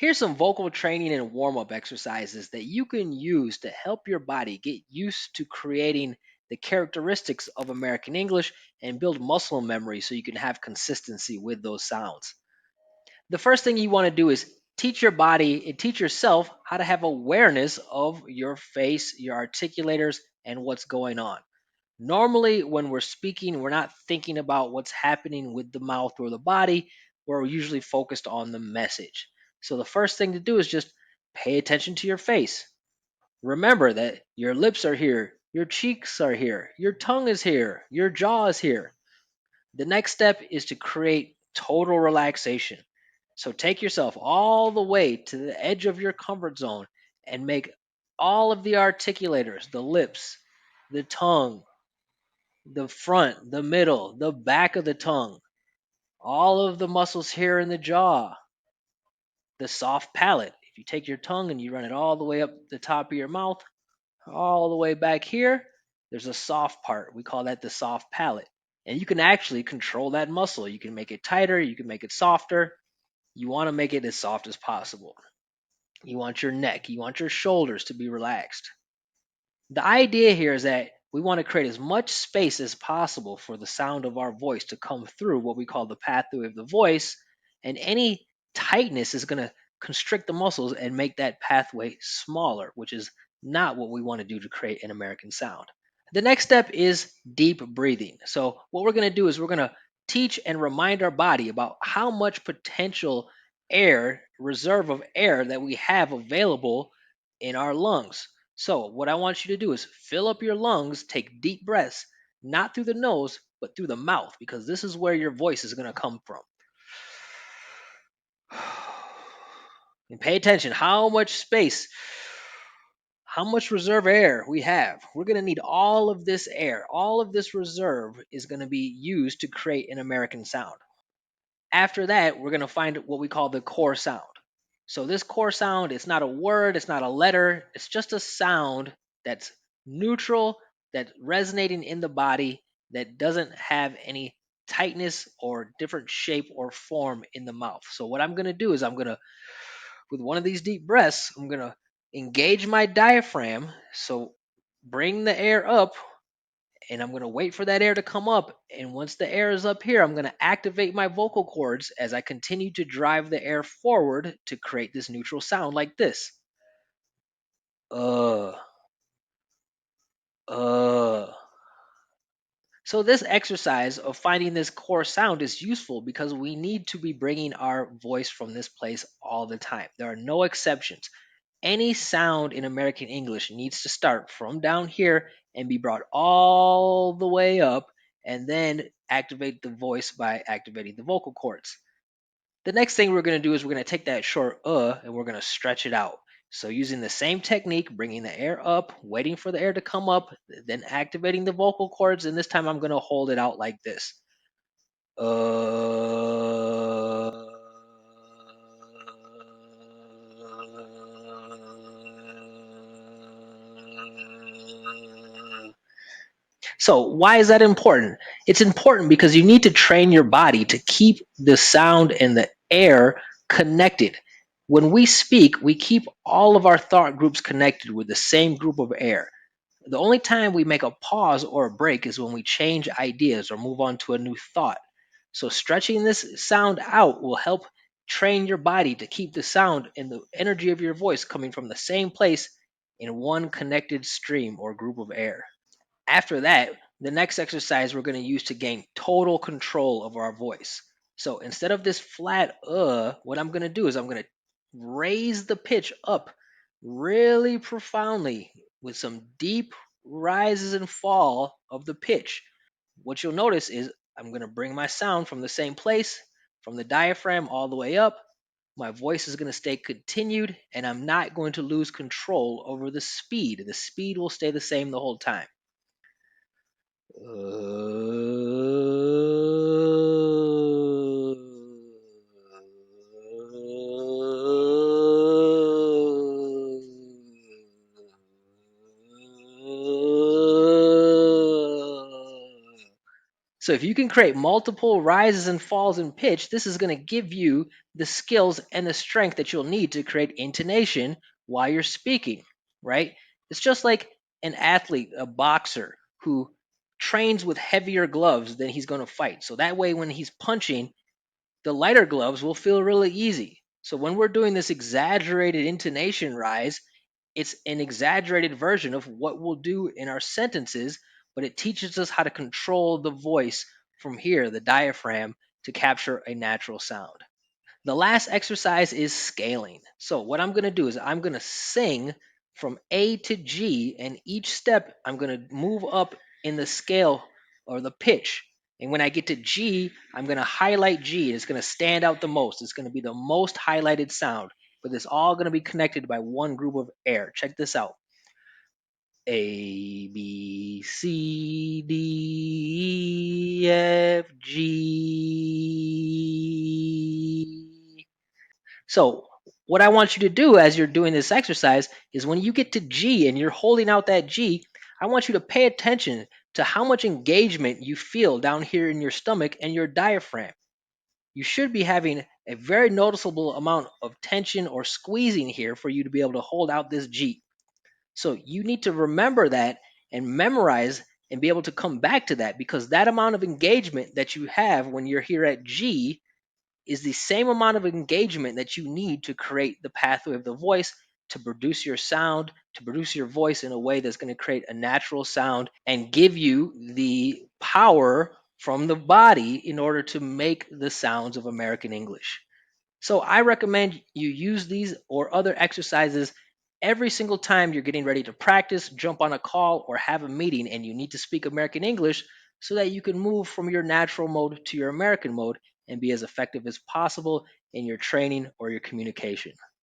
Here's some vocal training and warm up exercises that you can use to help your body get used to creating the characteristics of American English and build muscle memory so you can have consistency with those sounds. The first thing you want to do is teach your body and teach yourself how to have awareness of your face, your articulators, and what's going on. Normally, when we're speaking, we're not thinking about what's happening with the mouth or the body. We're usually focused on the message. So, the first thing to do is just pay attention to your face. Remember that your lips are here, your cheeks are here, your tongue is here, your jaw is here. The next step is to create total relaxation. So, take yourself all the way to the edge of your comfort zone and make all of the articulators, the lips, the tongue, the front, the middle, the back of the tongue, all of the muscles here in the jaw, the soft palate. If you take your tongue and you run it all the way up the top of your mouth, all the way back here, there's a soft part. We call that the soft palate. And you can actually control that muscle. You can make it tighter, you can make it softer. You want to make it as soft as possible. You want your neck, you want your shoulders to be relaxed. The idea here is that we want to create as much space as possible for the sound of our voice to come through what we call the pathway of the voice. And any tightness is going to constrict the muscles and make that pathway smaller, which is not what we want to do to create an American sound. The next step is deep breathing. So, what we're going to do is we're going to teach and remind our body about how much potential air, reserve of air that we have available in our lungs. So, what I want you to do is fill up your lungs, take deep breaths, not through the nose, but through the mouth, because this is where your voice is going to come from. And pay attention how much space, how much reserve air we have. We're going to need all of this air. All of this reserve is going to be used to create an American sound. After that, we're going to find what we call the core sound. So this core sound, it's not a word, it's not a letter, it's just a sound that's neutral, that's resonating in the body, that doesn't have any tightness or different shape or form in the mouth. So what I'm going to do is with one of these deep breaths, I'm going to engage my diaphragm. So bring the air up and I'm going to wait for that air to come up. And once the air is up here, I'm going to activate my vocal cords as I continue to drive the air forward to create this neutral sound like this. Uh, uh. So this exercise of finding this core sound is useful because we need to be bringing our voice from this place all the time. There are no exceptions. Any sound in American English needs to start from down here and be brought all the way up and then activate the voice by activating the vocal cords. The next thing we're going to do is we're going to take that short and we're going to stretch it out. So using the same technique, bringing the air up, waiting for the air to come up, then activating the vocal cords, and this time I'm going to hold it out like this. Uh So, why is that important? It's important because you need to train your body to keep the sound and the air connected. When we speak, we keep all of our thought groups connected with the same group of air. The only time we make a pause or a break is when we change ideas or move on to a new thought. So, stretching this sound out will help train your body to keep the sound and the energy of your voice coming from the same place in one connected stream or group of air. After that, the next exercise we're going to use to gain total control of our voice. So instead of this flat what I'm going to do is I'm going to raise the pitch up really profoundly with some deep rises and fall of the pitch. What you'll notice is I'm going to bring my sound from the same place, from the diaphragm all the way up. My voice is going to stay continued, and I'm not going to lose control over the speed. The speed will stay the same the whole time. So if you can create multiple rises and falls in pitch, this is going to give you the skills and the strength that you'll need to create intonation while you're speaking, right? It's just like an athlete, a boxer who trains with heavier gloves than he's going to fight. So that way when he's punching, the lighter gloves will feel really easy. So when we're doing this exaggerated intonation rise, it's an exaggerated version of what we'll do in our sentences, but it teaches us how to control the voice from here, the diaphragm, to capture a natural sound. The last exercise is scaling. So what I'm going to do is I'm going to sing from A to G, and each step I'm going to move up in the scale or the pitch. And when I get to G, I'm going to highlight G. It's going to stand out the most. It's going to be the most highlighted sound, but it's all going to be connected by one group of air. Check this out. A, B, C, D, E, F, G. So, what I want you to do as you're doing this exercise is when you get to G and you're holding out that G, I want you to pay attention to how much engagement you feel down here in your stomach and your diaphragm. You should be having a very noticeable amount of tension or squeezing here for you to be able to hold out this G. So, you need to remember that and memorize and be able to come back to that, because that amount of engagement that you have when you're here at G is the same amount of engagement that you need to create the pathway of the voice, to produce your sound, to produce your voice in a way that's going to create a natural sound and give you the power from the body in order to make the sounds of American English. So I recommend you use these or other exercises every single time you're getting ready to practice, jump on a call, or have a meeting and you need to speak American English, so that you can move from your natural mode to your American mode and be as effective as possible in your training or your communication.